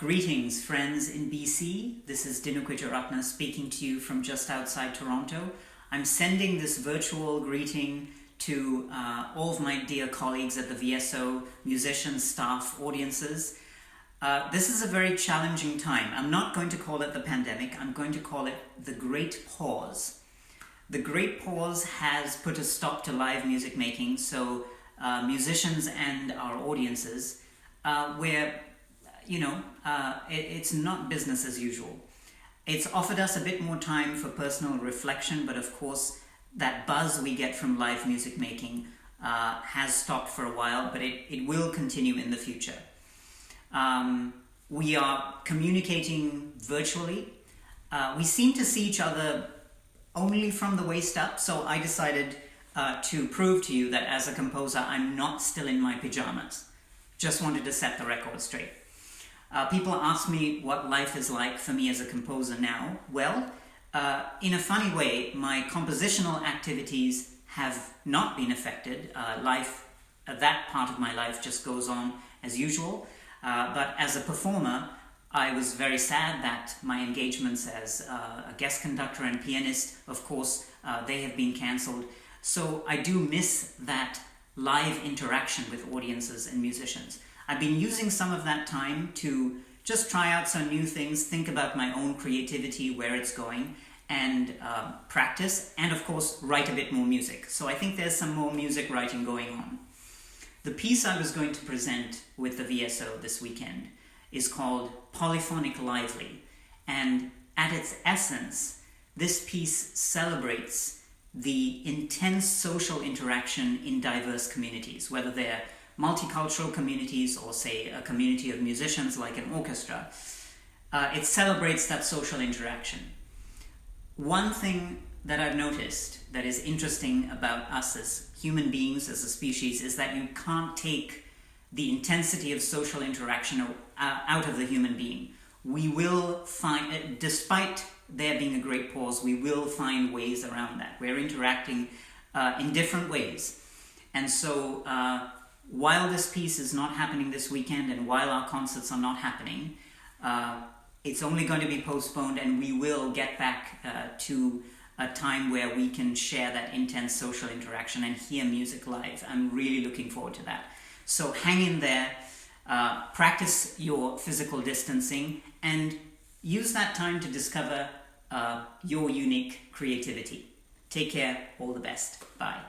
Greetings, friends in BC. This is Dinuk Wijeratne speaking to you from just outside Toronto. I'm sending this virtual greeting to all of my dear colleagues at the VSO, musicians, staff, audiences. This is a very challenging time. I'm not going to call it the pandemic. I'm going to call it the Great Pause. The Great Pause has put a stop to live music making, so musicians and our audiences, it's not business as usual. It's offered us a bit more time for personal reflection, but of course that buzz we get from live music making has stopped for a while, but it will continue in the future. We are communicating virtually. We seem to see each other only from the waist up, so I decided to prove to you that as a composer I'm not still in my pajamas. Just wanted to set the record straight. People ask me what life is like for me as a composer now. Well, in a funny way, my compositional activities have not been affected. That part of my life just goes on as usual. But as a performer, I was very sad that my engagements as a guest conductor and pianist, of course, they have been cancelled. So I do miss that live interaction with audiences and musicians. I've been using some of that time to just try out some new things, think about my own creativity, where it's going, and practice, and of course write a bit more music. So I think there's some more music writing going on. The piece I was going to present with the VSO this weekend is called Polyphonic Lively, and at its essence, this piece celebrates the intense social interaction in diverse communities, whether they're multicultural communities or, say, a community of musicians like an orchestra. It celebrates that social interaction. One thing that I've noticed that is interesting about us as human beings, as a species, is that you can't take the intensity of social interaction out of the human being. We will find, despite there being a great pause, we will find ways around that. We're interacting in different ways. And so while this piece is not happening this weekend and while our concerts are not happening, it's only going to be postponed, and we will get back to a time where we can share that intense social interaction and hear music live. I'm really looking forward to that. So hang in there, practice your physical distancing, and use that time to discover your unique creativity. Take care, all the best. Bye.